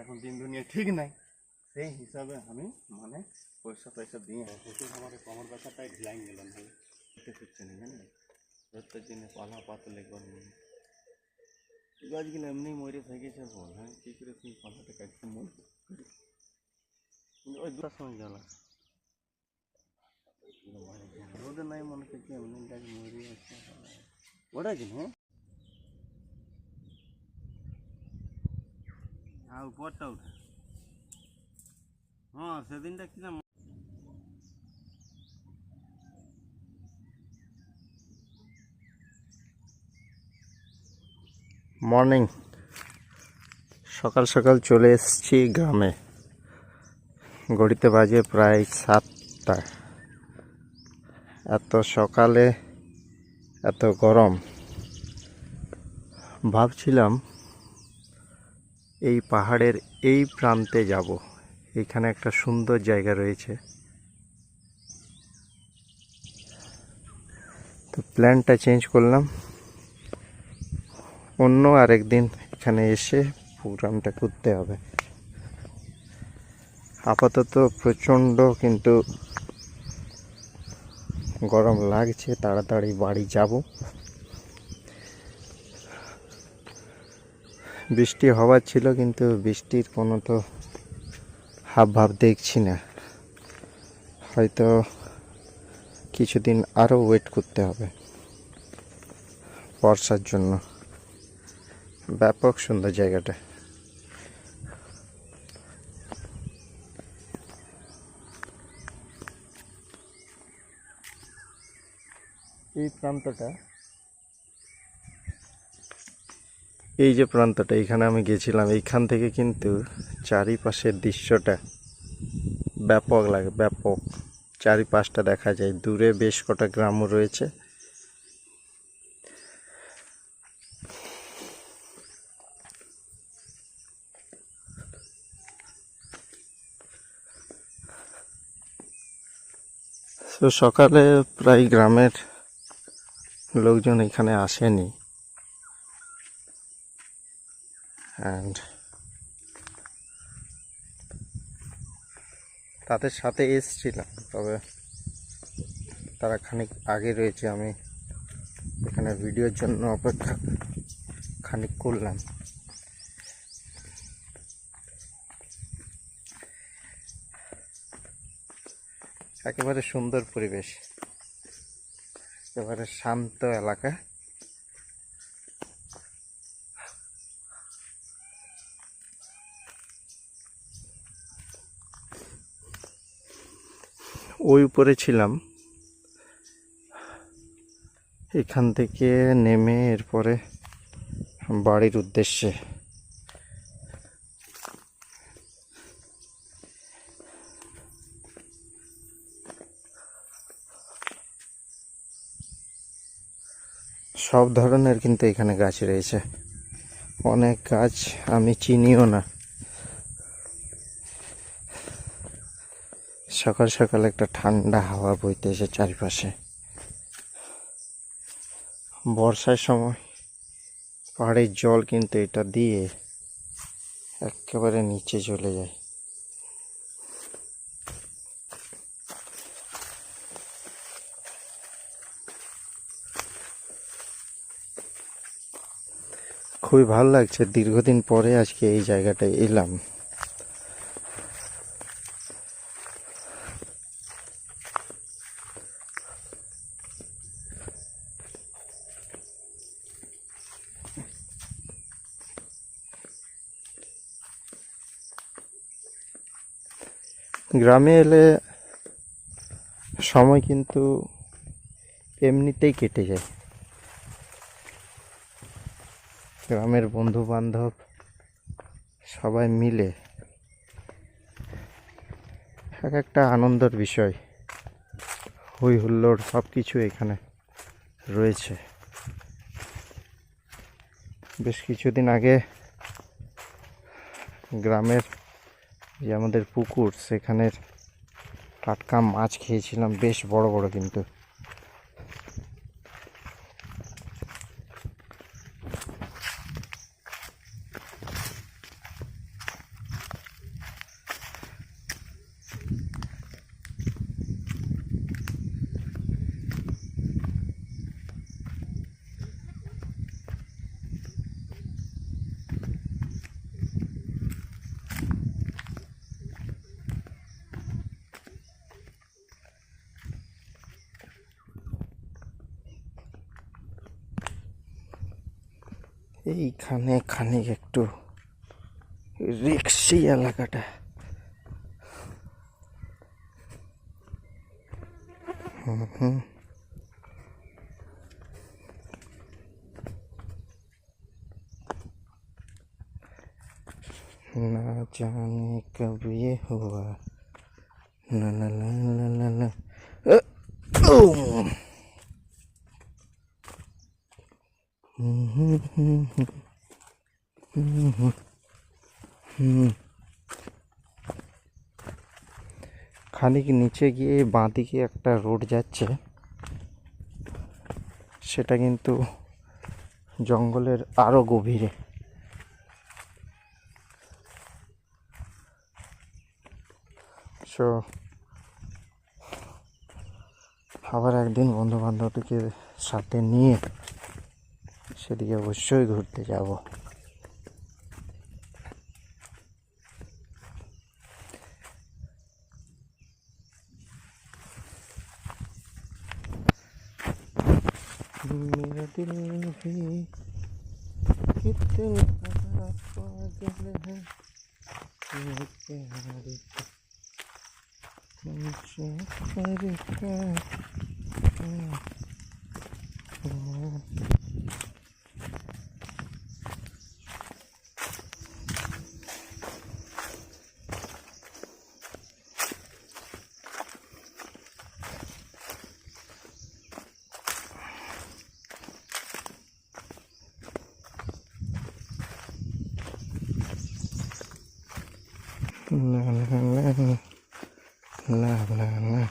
এখন দিন দুনিয়া ঠিক নাই, সেই হিসাবে আমি মানে পয়সা দিয়ে প্রচুর আমার কোমর ব্যথাটাই ঢিলাই গেলাম ভাই, হচ্ছে না জানেন। প্রত্যেক দিনে পালা পাতলে গরম গাছগুলো এমনি মরে থেকেছে বল। হ্যাঁ, কী করে তুমি পালাটা কাটতে মন ওই দুটার সময় জ্বালা রোদে নাই মনে করছে এমনি গাছ মরে আছে ওটা কি। হ্যাঁ উপরটা উঠে, হ্যাঁ সেদিনটা কিনা মর্নিং সকাল সকাল চলে এসেছি গ্রামে। ঘড়িতে বাজে প্রায় 7টা। এত সকালে এত গরম, ভাবছিলাম এই পাহাড়ের এই প্রান্তে যাব। এখানে একটা সুন্দর জায়গা রয়েছে, তো প্ল্যানটা চেঞ্জ করলাম, অন্য আরেকদিন এখানে এসে প্রোগ্রামটা করতে হবে। আপাতত প্রচণ্ড কিন্তু গরম লাগছে, তাড়াতাড়ি বাড়ি যাব। বৃষ্টি হওয়ার ছিল কিন্তু বৃষ্টির কোনো তো হাবভাব দেখছি না। হয়তো কিছুদিন আরও ওয়েট করতে হবে বর্ষার জন্য। ব্যাপক সুন্দর জায়গাটা। এই প্রান্তটা, এই যে প্রান্তটা, এখানে আমি গেছিলাম। এইখান থেকে কিন্তু চারিপাশের দৃশ্যটা ব্যাপক লাগে, ব্যাপক। চারিপাশটা দেখা যায়, দূরে বেশ কটা গ্রামও রয়েছে। তো সকালে প্রায় গ্রামের লোকজন এখানে আসেনি, অ্যান্ড তাদের সাথে এসেছিলাম, তবে তারা খানিক আগে রয়েছে। আমি এখানে ভিডিওর জন্য অপেক্ষা খানিক করলাম। একেবারে সুন্দর পরিবেশ, একেবারে শান্ত এলাকা। ওই উপরে ছিলাম, এখান থেকে নেমে এরপরে বাড়ির উদ্দেশ্যে। সব ধরনের কিন্তু এখানে গাছ রয়েছে, অনেক গাছ আমি চিনিও না। সকাল সকাল একটা ঠান্ডা হাওয়া বইতেছে চারিপাশে। বর্ষার সময় পাহাড়ের জল কিন্তু এটা দিয়ে একেবারে নিচে চলে যায়। খুবই ভালো লাগছে, দীর্ঘদিন পরে আজকে এই জায়গাটায় এলাম। গ্রামে এলে সময় কিন্তু এমনিতেই কেটে যায়। গ্রামের বন্ধু বান্ধব সবাই মিলে এক একটা আনন্দের বিষয়, হই হুল্লোড় সব কিছু এখানে রয়েছে। বেশ কিছুদিন আগে গ্রামের যে আমাদের পুকুর, সেখানের টাটকা মাছ খেয়েছিলাম, বেশ বড় বড়। কিন্তু এইখানে খানিক একটু রিক্সি এলাকাটা। ना जाने कब ये हुआ, ला ला ला ला ला ला। খানিক নিচে গিয়ে বাঁদিকে একটা রোড যাচ্ছে, সেটা কিন্তু জঙ্গলের আরো গভীরে। সো আবার একদিন বন্ধু বান্ধবকে সাথে নিয়ে সেদিকে অবশ্যই ঘুরতে যাব। मेरा दिल भी कितना पागल है, ये प्यार मुझे करता है। La la la la la la.